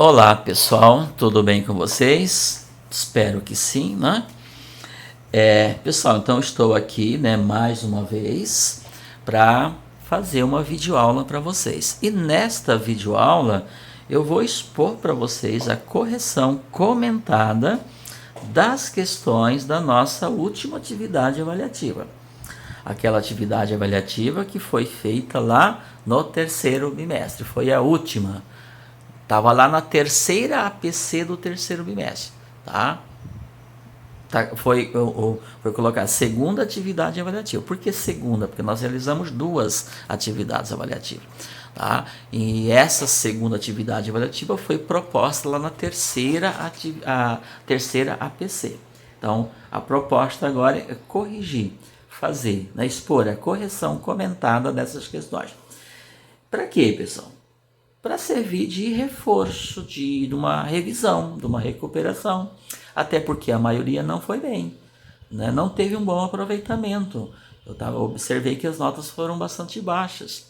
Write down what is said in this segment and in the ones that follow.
Olá pessoal, tudo bem com vocês? Espero que sim, né? Pessoal, então estou aqui, né, mais uma vez para fazer uma videoaula para vocês. E nesta videoaula eu vou expor para vocês a correção comentada das questões da nossa última atividade avaliativa. Aquela atividade avaliativa que foi feita lá no terceiro bimestre, foi a última. Estava lá na terceira APC do terceiro bimestre, tá? Foi colocar segunda atividade avaliativa. Por que segunda? Porque nós realizamos duas atividades avaliativas. Tá? E essa segunda atividade avaliativa foi proposta lá na terceira APC. Então, a proposta agora é corrigir, fazer, né, expor a correção comentada dessas questões. Para quê, pessoal? Para servir de reforço, de uma revisão, de uma recuperação, até porque a maioria não foi bem, né? Não teve um bom aproveitamento. Eu observei que as notas foram bastante baixas.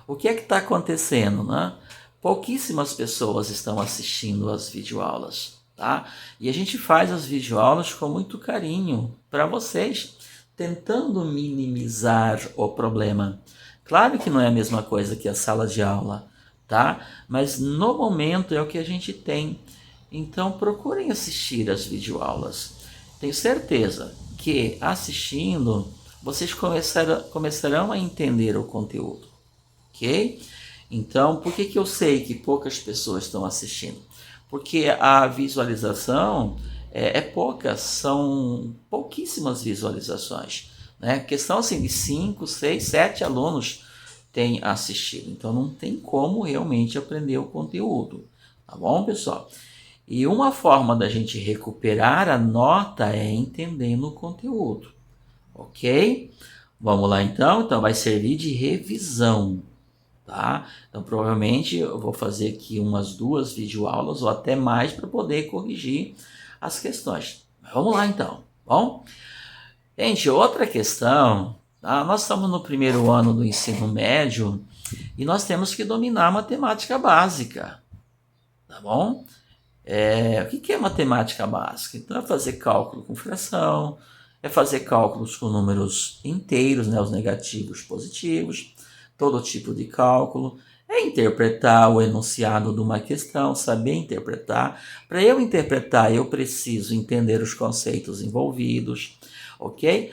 O que é que está acontecendo, né? Pouquíssimas pessoas estão assistindo às videoaulas, tá? E a gente faz as videoaulas com muito carinho para vocês, tentando minimizar o problema. Claro que não é a mesma coisa que a sala de aula, tá? Mas no momento é o que a gente tem. Então procurem assistir as videoaulas. Tenho certeza que assistindo vocês começarão a entender o conteúdo, ok? Então, por que eu sei que poucas pessoas estão assistindo? Porque a visualização é pouca, são pouquíssimas visualizações, né? Questão assim de 5, 6, 7 alunos tem assistido. Então não tem como realmente aprender o conteúdo. Tá bom, pessoal? E uma forma da gente recuperar a nota é entendendo o conteúdo. Ok? Vamos lá então? Então vai servir de revisão. Tá? Então provavelmente eu vou fazer aqui umas 2 videoaulas ou até mais para poder corrigir as questões. Mas vamos lá então. Bom? Gente, outra questão. Nós estamos no primeiro ano do ensino médio e nós temos que dominar a matemática básica, tá bom? O que é matemática básica? Então é fazer cálculo com fração, é fazer cálculos com números inteiros, né, os negativos, positivos, todo tipo de cálculo, é interpretar o enunciado de uma questão, saber interpretar. Para eu interpretar, eu preciso entender os conceitos envolvidos, ok?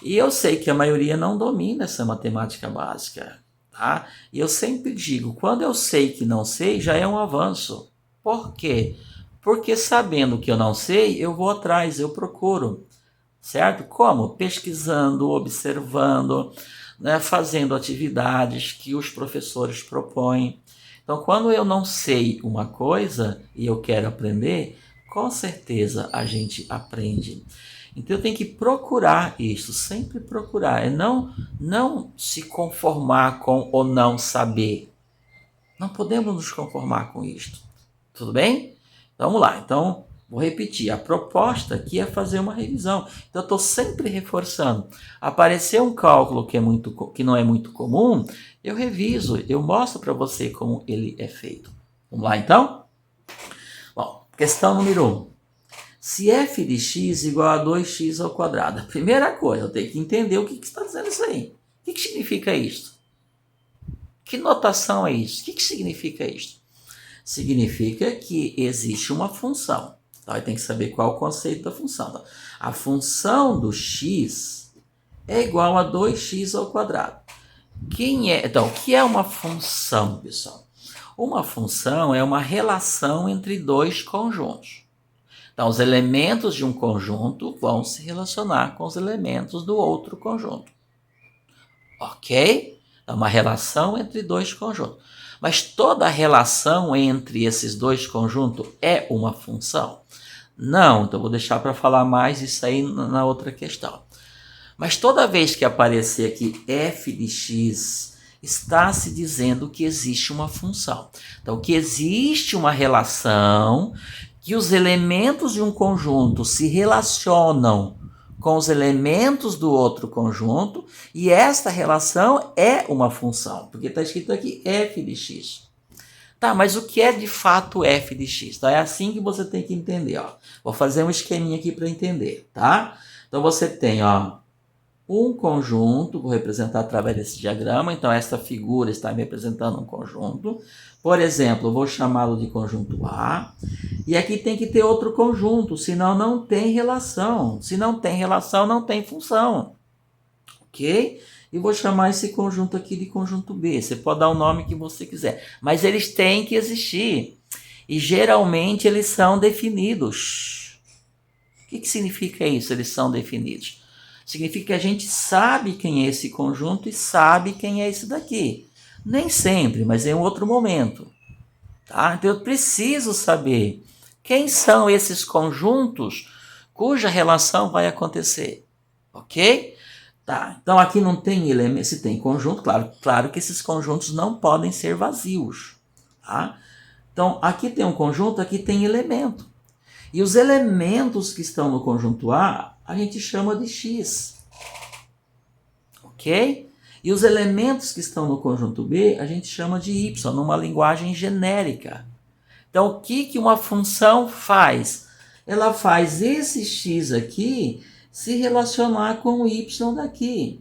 E eu sei que a maioria não domina essa matemática básica, tá? E eu sempre digo, quando eu sei que não sei, já é um avanço. Por quê? Porque sabendo que eu não sei, eu vou atrás, eu procuro, certo? Como? Pesquisando, observando, né? Fazendo atividades que os professores propõem. Então, quando eu não sei uma coisa e eu quero aprender, com certeza a gente aprende. Então eu tenho que procurar isso, sempre procurar, é não se conformar com o não saber. Não podemos nos conformar com isto. Tudo bem? Então, vamos lá. Então, vou repetir. A proposta aqui é fazer uma revisão. Então, eu estou sempre reforçando. Aparecer um cálculo que não é muito comum, eu reviso, eu mostro para você como ele é feito. Vamos lá, então? Bom, questão número 1. Se f de x igual a 2x ao quadrado, a primeira coisa, eu tenho que entender o que está dizendo isso aí. O que significa isso? Que notação é isso? O que significa isso? Significa que existe uma função. Então, eu tenho que saber qual é o conceito da função. Então, a função do x é igual a 2x ao quadrado. Então, o que é uma função, pessoal? Uma função é uma relação entre dois conjuntos. Então, os elementos de um conjunto vão se relacionar com os elementos do outro conjunto. Ok? É uma relação entre dois conjuntos. Mas toda relação entre esses dois conjuntos é uma função? Não, então vou deixar para falar mais isso aí na outra questão. Mas toda vez que aparecer aqui f de x, está se dizendo que existe uma função. Então, que existe uma relação que os elementos de um conjunto se relacionam com os elementos do outro conjunto e esta relação é uma função, porque está escrito aqui f de x. Tá, mas o que é de fato f de x? Então é assim que você tem que entender, ó. Vou fazer um esqueminha aqui para entender, tá? Então você tem, ó, um conjunto, vou representar através desse diagrama, então esta figura está me representando um conjunto. Por exemplo, eu vou chamá-lo de conjunto A, e aqui tem que ter outro conjunto, senão não tem relação. Se não tem relação, não tem função. Ok? E vou chamar esse conjunto aqui de conjunto B. Você pode dar o nome que você quiser, mas eles têm que existir. E geralmente eles são definidos. O que significa isso? Eles são definidos. Significa que a gente sabe quem é esse conjunto e sabe quem é esse daqui. Nem sempre, mas em outro momento. Tá? Então eu preciso saber quem são esses conjuntos cuja relação vai acontecer. Ok? Tá, então aqui não tem elemento, se tem conjunto, claro que esses conjuntos não podem ser vazios. Tá? Então aqui tem um conjunto, aqui tem elemento. E os elementos que estão no conjunto A, a gente chama de X. Ok? E os elementos que estão no conjunto B, a gente chama de Y, numa linguagem genérica. Então o que uma função faz? Ela faz esse X aqui se relacionar com o y daqui.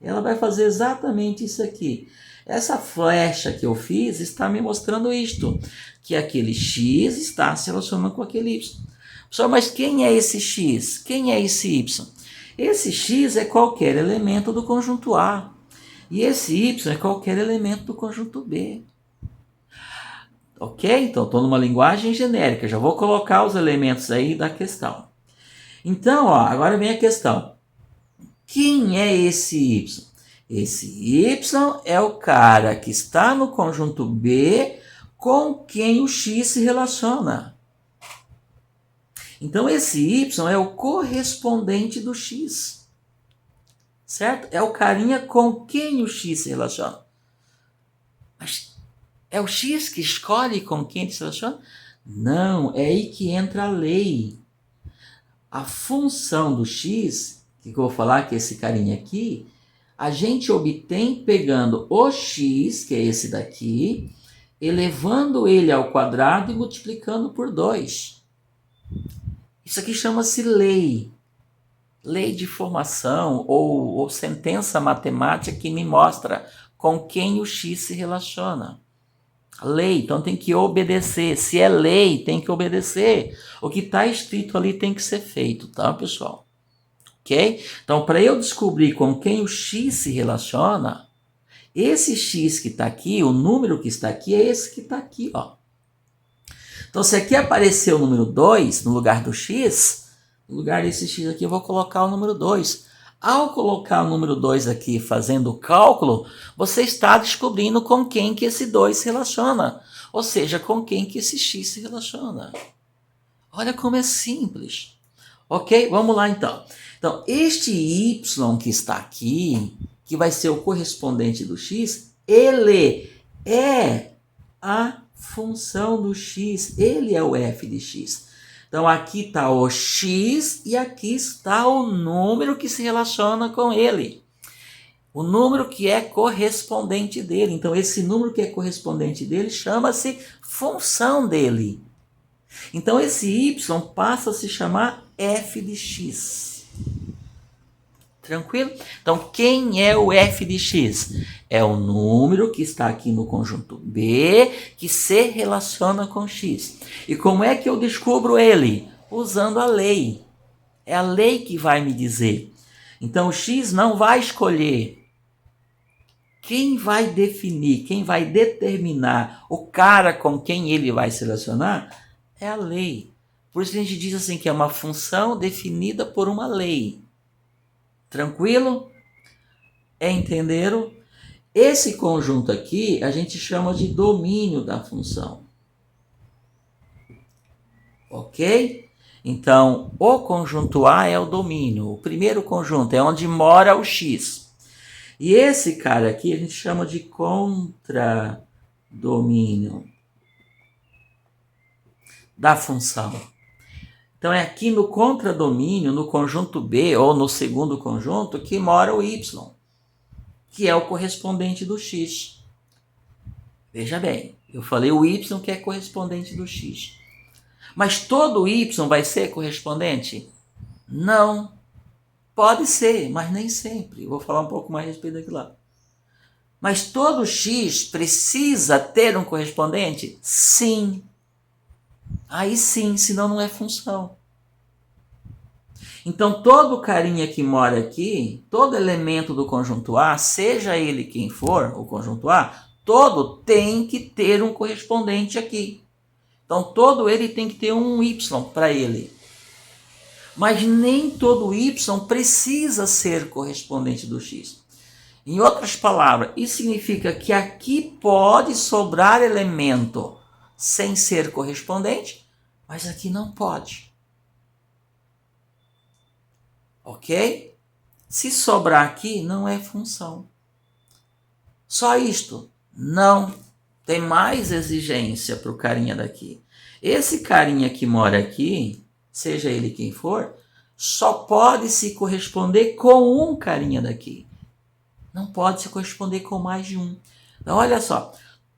Ela vai fazer exatamente isso aqui. Essa flecha que eu fiz está me mostrando isto, que aquele x está se relacionando com aquele y. Pessoal, mas quem é esse x? Quem é esse y? Esse x é qualquer elemento do conjunto A. E esse y é qualquer elemento do conjunto B. Ok? Então, estou numa linguagem genérica. Já vou colocar os elementos aí da questão. Então, ó, agora vem a questão. Quem é esse y? Esse y é o cara que está no conjunto B com quem o x se relaciona. Então, esse y é o correspondente do x. Certo? É o carinha com quem o x se relaciona. Mas é o x que escolhe com quem ele se relaciona? Não, é aí que entra a lei. A função do x, que eu vou falar que é esse carinha aqui, a gente obtém pegando o x, que é esse daqui, elevando ele ao quadrado e multiplicando por 2. Isso aqui chama-se lei. Lei de formação ou sentença matemática que me mostra com quem o x se relaciona. Lei, então tem que obedecer. Se é lei, tem que obedecer. O que está escrito ali tem que ser feito, tá, pessoal? Ok? Então, para eu descobrir com quem o x se relaciona, esse x que está aqui, o número que está aqui, é esse que está aqui, ó. Então, se aqui aparecer o número 2 no lugar do x, no lugar desse x aqui eu vou colocar o número 2. Ao colocar o número 2 aqui fazendo o cálculo, você está descobrindo com quem que esse 2 se relaciona. Ou seja, com quem que esse x se relaciona. Olha como é simples. Ok? Vamos lá então. Então, este y que está aqui, que vai ser o correspondente do x, ele é a função do x. Ele é o f de x. Então, aqui está o x e aqui está o número que se relaciona com ele. O número que é correspondente dele. Então, esse número que é correspondente dele chama-se função dele. Então, esse y passa a se chamar f de x. Tranquilo? Então, quem é o f de x? É o número que está aqui no conjunto B, que se relaciona com x. E como é que eu descubro ele? Usando a lei. É a lei que vai me dizer. Então, o x não vai escolher. Quem vai definir, quem vai determinar o cara com quem ele vai se relacionar é a lei. Por isso a gente diz assim que é uma função definida por uma lei. Tranquilo? Entenderam? Esse conjunto aqui a gente chama de domínio da função. Ok? Então, o conjunto A é o domínio. O primeiro conjunto é onde mora o x. E esse cara aqui a gente chama de contradomínio da função. Então, é aqui no contradomínio, no conjunto B, ou no segundo conjunto, que mora o y, que é o correspondente do x. Veja bem, Eu falei o y que é correspondente do x. Mas todo y vai ser correspondente? Não. Pode ser, mas nem sempre. Eu vou falar um pouco mais a respeito daquilo lá. Mas todo x precisa ter um correspondente? Sim. Aí sim, senão não é função. Então, todo carinha que mora aqui, todo elemento do conjunto A, seja ele quem for, o conjunto A, todo tem que ter um correspondente aqui. Então, todo ele tem que ter um y para ele. Mas nem todo y precisa ser correspondente do x. Em outras palavras, isso significa que aqui pode sobrar elemento sem ser correspondente, mas aqui não pode. Ok? Se sobrar aqui, não é função. Só isto. Não. Tem mais exigência para o carinha daqui. Esse carinha que mora aqui, seja ele quem for, só pode se corresponder com um carinha daqui. Não pode se corresponder com mais de um. Então, olha só.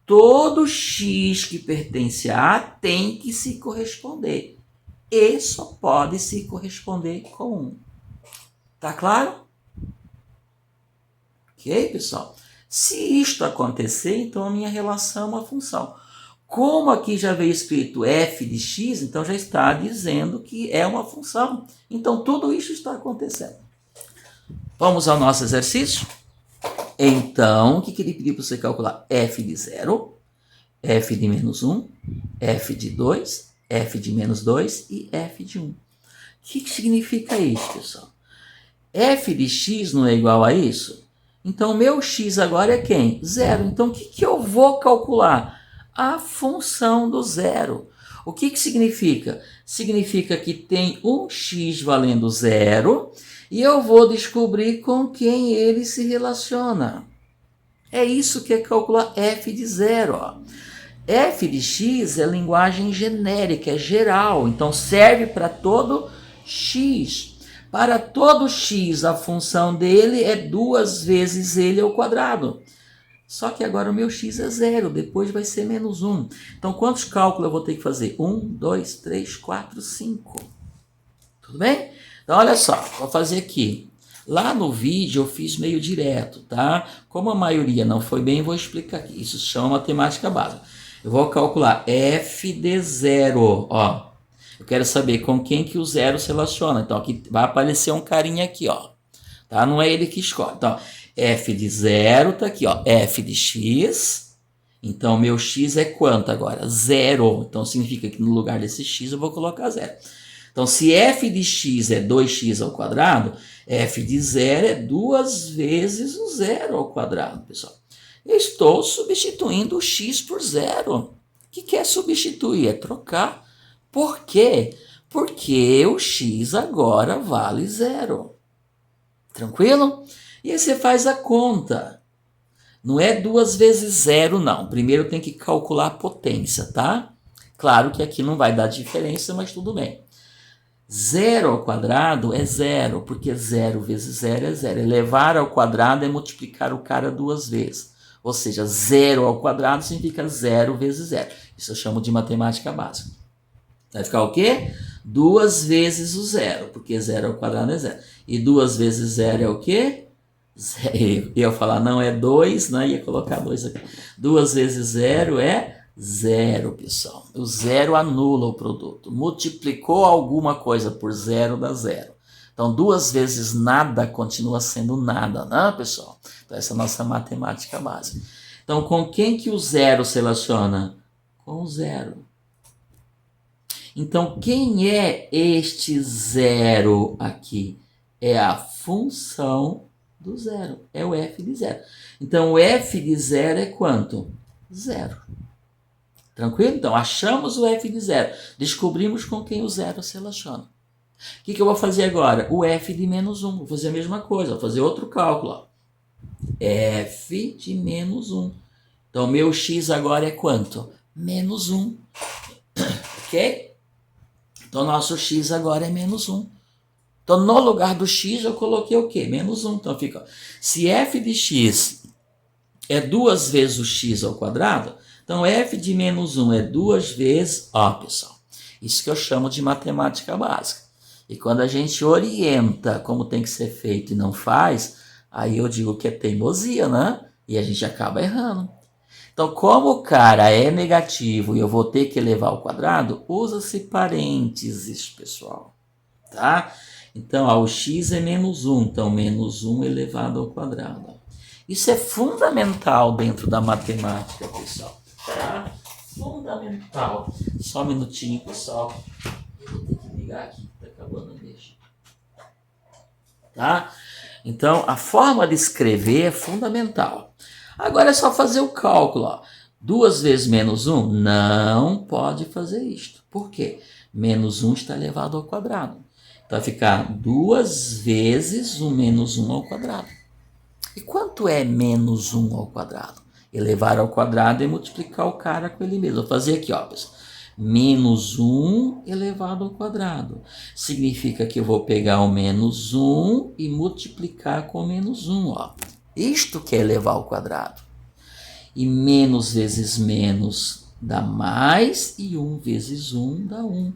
Todo x que pertence a A tem que se corresponder. E só pode se corresponder com um. Tá claro? Ok, pessoal? Se isto acontecer, então a minha relação é uma função. Como aqui já veio escrito f de x, então já está dizendo que é uma função. Então tudo isso está acontecendo. Vamos ao nosso exercício? Então, o que ele pediu para você calcular? F de 0, f de menos 1, f de 2, f de menos 2 e f de 1. O que significa isso, pessoal? F de x não é igual a isso? Então, meu x agora é quem? 0. Então, o que eu vou calcular? A função do zero. O que significa? Significa que tem um x valendo 0 e eu vou descobrir com quem ele se relaciona. É isso que é calcular f de 0. Ó. F de x é linguagem genérica, é geral, então serve para todo x. Para todo x, a função dele é 2 vezes ele ao quadrado. Só que agora o meu x é 0, depois vai ser menos 1. Então, quantos cálculos eu vou ter que fazer? 1, 2, 3, 4, 5. Tudo bem? Então, olha só, vou fazer aqui. Lá no vídeo eu fiz meio direto, tá? Como a maioria não foi bem, vou explicar aqui. Isso se chama matemática básica. Eu vou calcular f de 0, ó. Eu quero saber com quem que o 0 se relaciona. Então, aqui vai aparecer um carinha aqui, ó. Tá? Não é ele que escolhe. Então, f de 0 tá aqui, ó. F de x. Então, meu x é quanto agora? 0. Então, significa que no lugar desse x eu vou colocar 0. Então, se f de x é 2x ao quadrado, f de 0 é 2 vezes o 0 ao quadrado, pessoal. Eu estou substituindo o x por 0. O que é substituir? É trocar. Por quê? Porque o x agora vale 0. Tranquilo? E aí você faz a conta. Não é 2 vezes 0, não. Primeiro tem que calcular a potência, tá? Claro que aqui não vai dar diferença, mas tudo bem. 0 ao quadrado é 0, porque 0 vezes 0 é 0. Elevar ao quadrado é multiplicar o cara 2 vezes. Ou seja, 0 ao quadrado significa 0 vezes 0. Isso eu chamo de matemática básica. Vai ficar o quê? 2 vezes o 0, porque 0 ao quadrado é 0. E 2 vezes 0 é o quê? Eu ia falar, não, é 2, né? Ia colocar 2 aqui. 2 vezes 0 é 0, pessoal. O 0 anula o produto. Multiplicou alguma coisa por 0, dá 0. Então, 2 vezes nada continua sendo nada, né, pessoal? Então, essa é a nossa matemática básica. Então, com quem que o 0 se relaciona? Com o 0. Então, quem é este 0 aqui? É a função do 0. É o f de 0. Então, o f de 0 é quanto? 0. Tranquilo? Então, achamos o f de 0. Descobrimos com quem o 0 se relaciona. O que eu vou fazer agora? O f de menos 1. Vou fazer a mesma coisa. Vou fazer outro cálculo. Ó. F de menos 1. Então, meu x agora é quanto? Menos 1. Ok? Então, nosso x agora é menos 1. Então, no lugar do x, eu coloquei o quê? Menos 1. Então, fica, ó, se f de x é 2 vezes o x ao quadrado, então Então, f de menos 1 é 2 vezes... Ó, pessoal, isso que eu chamo de matemática básica. E quando a gente orienta como tem que ser feito e não faz, aí eu digo que é teimosia, né? E a gente acaba errando. Então, como o cara é negativo e eu vou ter que elevar ao quadrado, usa-se parênteses, pessoal. Tá? Então, ó, o x é menos 1, então menos 1 elevado ao quadrado. Isso é fundamental dentro da matemática, pessoal. Tá? Fundamental. Só um minutinho, pessoal. Eu vou ter que ligar aqui, tá acabando a deixa. Tá? Então, a forma de escrever é fundamental. Agora é só fazer o cálculo. Ó. 2 vezes menos 1? Não pode fazer isto. Por quê? Menos 1 está elevado ao quadrado. Então, vai ficar 2 vezes o menos 1 ao quadrado. E quanto é menos 1 ao quadrado? Elevar ao quadrado é multiplicar o cara com ele mesmo. Vou fazer aqui, ó, pessoal. Menos 1 elevado ao quadrado. Significa que eu vou pegar o menos 1 e multiplicar com menos 1. Ó. Isto que é elevar ao quadrado. E menos vezes menos dá mais, e 1 vezes 1 dá 1.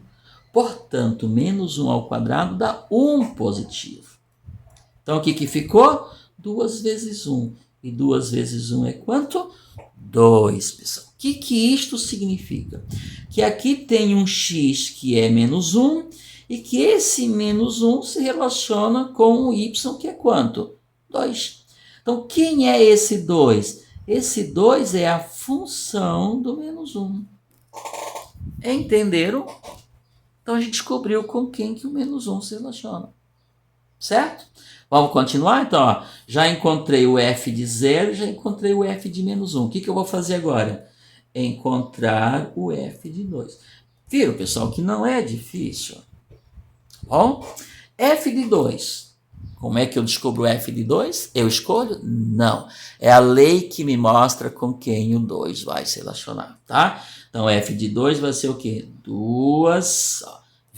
Portanto, menos 1 ao quadrado dá 1 positivo. Então, o que ficou? 2 vezes 1. E 2 vezes 1 é quanto? 2, pessoal. O que isto significa? Que aqui tem um x que é menos 1 e que esse menos 1 se relaciona com o y que é quanto? 2. Então, quem é esse 2? Esse 2 é a função do menos 1. Entenderam? Então, a gente descobriu com quem que o menos 1 se relaciona. Certo? Vamos continuar? Então, ó, já encontrei o f de 0 e já encontrei o f de menos 1. O que eu vou fazer agora? Encontrar o f de 2. Viram, pessoal, que não é difícil. Bom, f de 2. Como é que eu descubro o f de 2? Eu escolho? Não. É a lei que me mostra com quem o 2 vai se relacionar, tá? Então, f de 2 vai ser o quê? 2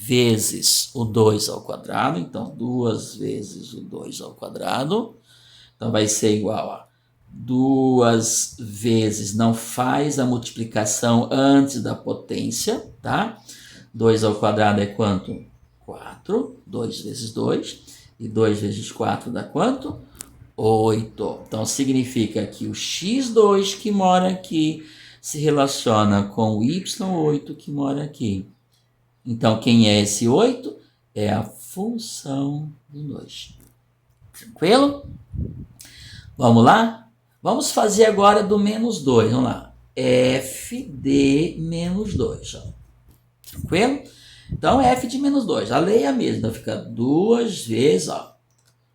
vezes o 2 ao quadrado. Então, 2 vezes o 2 ao quadrado. Então, vai ser igual a 2 vezes, não faz a multiplicação antes da potência, tá? 2 ao quadrado é quanto? 4. 2 vezes 2. E 2 vezes 4 dá quanto? 8. Então, significa que o x2 que mora aqui se relaciona com o y8 que mora aqui. Então, quem é esse 8? É a função do 2. Tranquilo? Vamos lá? Vamos fazer agora do menos 2. Vamos lá. F de menos 2. Ó. Tranquilo? Então, f de menos 2. A lei é a mesma. Então, fica 2 vezes, ó.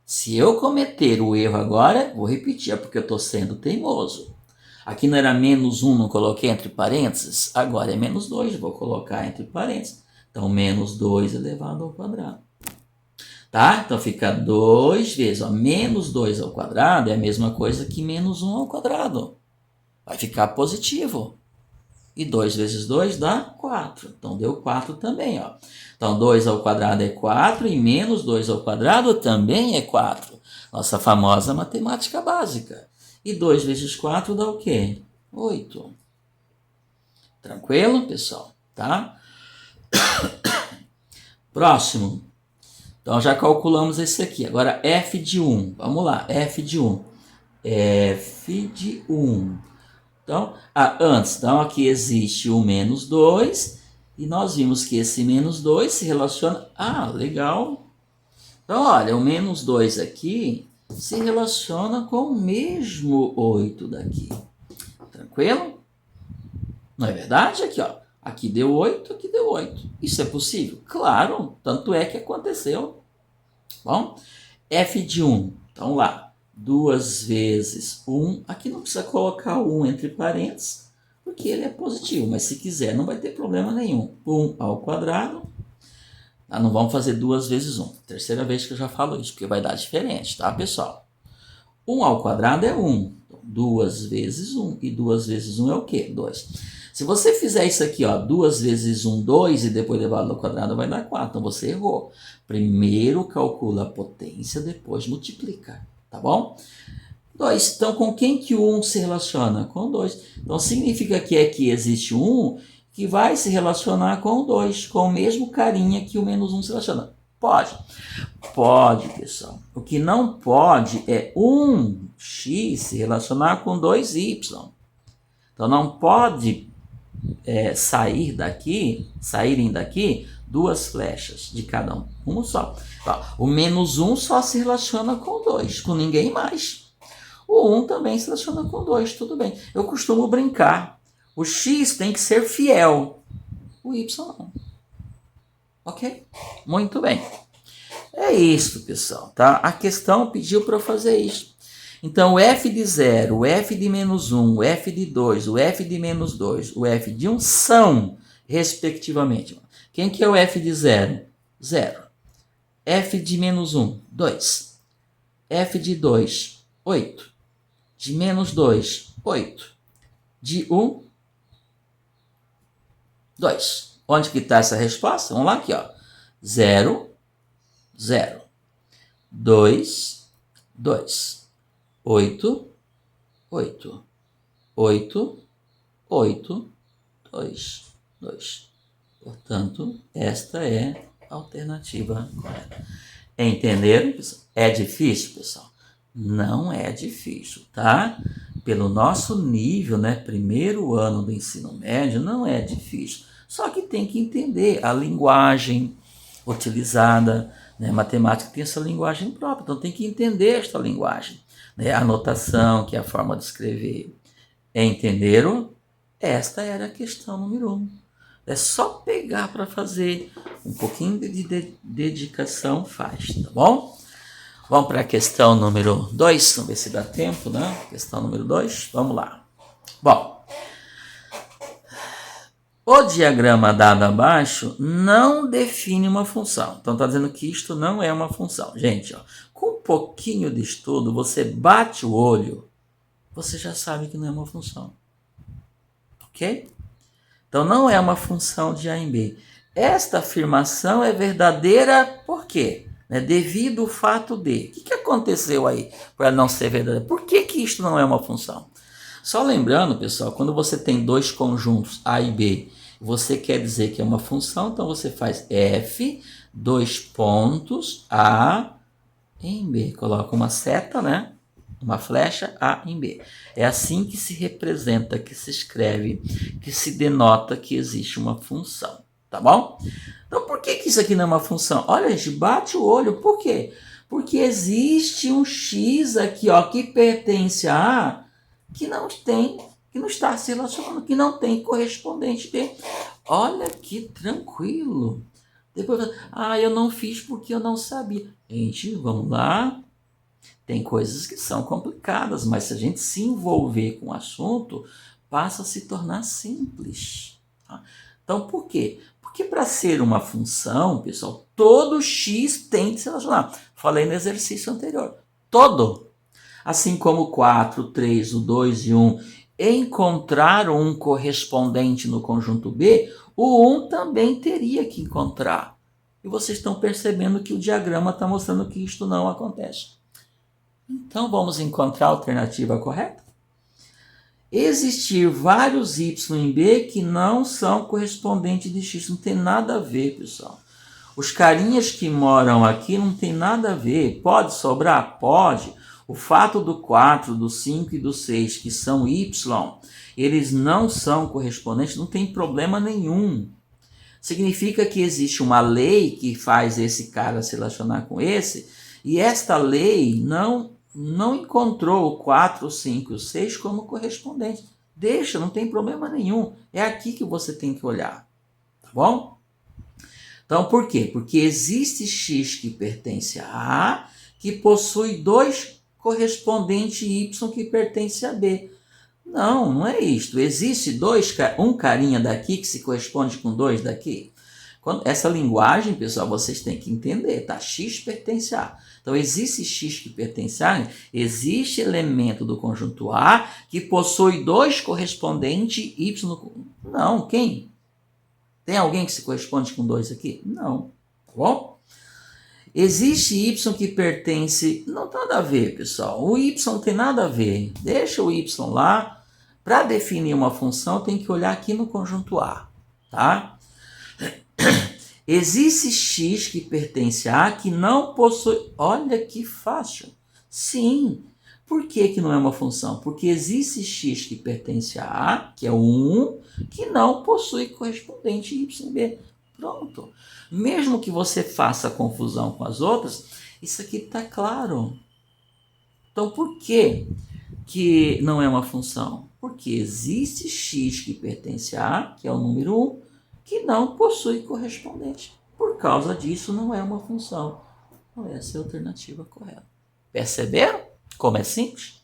Se eu cometer o erro agora, vou repetir, é porque eu estou sendo teimoso. Aqui não era menos 1, não coloquei entre parênteses. Agora é menos 2, vou colocar entre parênteses. Então, menos 2 elevado ao quadrado. Tá? Então, fica 2 vezes. Ó, menos 2 ao quadrado é a mesma coisa que menos 1 ao quadrado. Vai ficar positivo. E 2 vezes 2 dá 4. Então, deu 4 também. Ó. Então, 2 ao quadrado é 4 e menos 2 ao quadrado também é 4. Nossa famosa matemática básica. E 2 vezes 4 dá o quê? 8. Tranquilo, pessoal? Tá? Próximo. Então, já calculamos esse aqui. Agora, f de 1. Vamos lá, f de 1. f de 1. Então, antes, então aqui existe o menos 2, e nós vimos que esse menos 2 se relaciona... Ah, legal! Então, olha, o menos 2 aqui se relaciona com o mesmo 8 daqui. Tranquilo? Não é verdade? Aqui, ó. Aqui deu 8, aqui deu 8. Isso é possível? Claro, tanto é que aconteceu. Bom, f de 1. Então, lá. 2 vezes 1, aqui não precisa colocar o 1 entre parênteses, porque ele é positivo, mas se quiser não vai ter problema nenhum. 1 ao quadrado, não vamos fazer 2 vezes 1, terceira vez que eu já falo isso, porque vai dar diferente, tá, pessoal? 1 ao quadrado é 1, 2 vezes 1, e 2 vezes 1 é o quê? 2. Se você fizer isso aqui, ó, 2 vezes 1, 2, e depois elevado ao quadrado vai dar 4, então você errou. Primeiro calcula a potência, depois multiplica. Tá bom? 2. Então, com quem que o 1 se relaciona? Com o 2. Então, significa que aqui existe um 1 que vai se relacionar com o 2, com o mesmo carinha que o menos 1 se relaciona. Pode? Pode, pessoal. O que não pode é 1x se relacionar com 2y. Então, não pode saírem daqui duas flechas de cada um. Uma só. Então, o menos 1 só se relaciona com 2, com ninguém mais. O 1 também se relaciona com 2, tudo bem. Eu costumo brincar. O x tem que ser fiel. O y não. Ok? Muito bem. É isso, pessoal. Tá? A questão pediu para eu fazer isso. Então, o f de 0, o f de menos 1, o f de 2, o f de menos 2, o f de 1 são, respectivamente. Quem que é o f de 0? 0. F de menos 1, 2. F de 2, 8. De menos 2, 8. De 1, 2. Onde que está essa resposta? Vamos lá aqui, ó. 0, 0. 2, 2. 8, 8. 8, 8, 2, 2. Portanto, esta é a alternativa correta. Entenderam, pessoal? É difícil, pessoal? Não é difícil, tá? Pelo nosso nível, né, primeiro ano do ensino médio, não é difícil. Só que tem que entender a linguagem utilizada, né? Matemática tem essa linguagem própria, então tem que entender esta linguagem, né? A notação, que é a forma de escrever. Entenderam? Esta era a questão número 1. É só pegar para fazer. Um pouquinho de dedicação faz, tá bom? Vamos para a questão número 2. Vamos ver se dá tempo, né? Questão número 2. Vamos lá. Bom, o diagrama dado abaixo não define uma função. Então, está dizendo que isto não é uma função. Gente, ó, com um pouquinho de estudo, você bate o olho, você já sabe que não é uma função. Ok? Então, não é uma função de A em B. Esta afirmação é verdadeira por quê? Devido ao fato de... O que aconteceu aí para não ser verdadeira? Por que isto não é uma função? Só lembrando, pessoal, quando você tem dois conjuntos A e B, você quer dizer que é uma função, então você faz f, 2 pontos, A em B. Coloca uma seta, né? Uma flecha A em B. É assim que se representa, que se escreve, que se denota que existe uma função. Tá bom? Então, por que isso aqui não é uma função? Olha, gente, bate o olho. Por quê? Porque existe um x aqui, ó, que pertence a A, que não está se relacionando, que não tem correspondente B. Olha que tranquilo. Depois, eu não fiz porque eu não sabia. Gente, vamos lá. Tem coisas que são complicadas, mas se a gente se envolver com o assunto, passa a se tornar simples. Tá? Então, por quê? Porque para ser uma função, pessoal, todo x tem que se relacionar. Falei no exercício anterior. Todo. Assim como o 4, o 3, o 2 e 1 encontraram um correspondente no conjunto B, o 1 também teria que encontrar. E vocês estão percebendo que o diagrama está mostrando que isto não acontece. Então, vamos encontrar a alternativa correta? Existir vários y em B que não são correspondentes de x. Não tem nada a ver, pessoal. Os carinhas que moram aqui não tem nada a ver. Pode sobrar? Pode. O fato do 4, do 5 e do 6, que são y, eles não são correspondentes, não tem problema nenhum. Significa que existe uma lei que faz esse cara se relacionar com esse, e esta lei não encontrou o 4, o 5 e o 6 como correspondente. Deixa, não tem problema nenhum. É aqui que você tem que olhar. Tá bom? Então, por quê? Porque existe x que pertence a A, que possui 2 correspondentes y que pertence a B. Não é isto. Existe um carinha daqui que se corresponde com 2 daqui. Essa linguagem, pessoal, vocês têm que entender, tá? X pertence a A. Então, existe x que pertence a A, existe elemento do conjunto A que possui 2 correspondentes y. Não, quem? Tem alguém que se corresponde com 2 aqui? Não, tá bom? Existe y que pertence... Não tem nada a ver, pessoal. O y não tem nada a ver. Deixa o y lá. Para definir uma função, tem que olhar aqui no conjunto A. Tá? Existe x que pertence a que não possui... Olha que fácil. Sim. Por que não é uma função? Porque existe x que pertence a A, que é o 1, que não possui correspondente yb. Pronto. Mesmo que você faça confusão com as outras, isso aqui está claro. Então, por que não é uma função? Porque existe x que pertence a A, que é o número 1, que não possui correspondente. Por causa disso, não é uma função. Então, essa é a alternativa correta. Perceberam como é simples?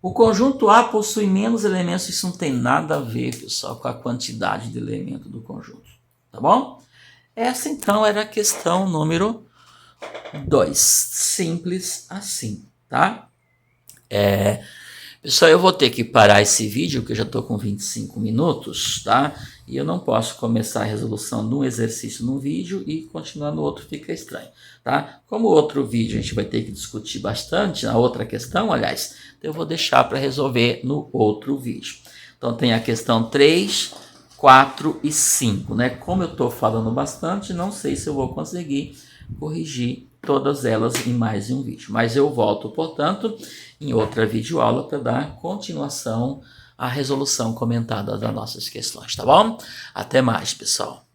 O conjunto A possui menos elementos. Isso não tem nada a ver, pessoal, com a quantidade de elementos do conjunto. Tá bom? Essa, então, era a questão número 2. Simples assim, tá? Pessoal, eu vou ter que parar esse vídeo, que eu já estou com 25 minutos, tá? E eu não posso começar a resolução de um exercício num vídeo e continuar no outro, fica estranho, tá? Como o outro vídeo a gente vai ter que discutir bastante, na outra questão, aliás, eu vou deixar para resolver no outro vídeo. Então, tem a questão 3, 4 e 5, né? Como eu estou falando bastante, não sei se eu vou conseguir corrigir todas elas em mais um vídeo. Mas eu volto, portanto, em outra videoaula para dar continuação à resolução comentada das nossas questões, tá bom? Até mais, pessoal.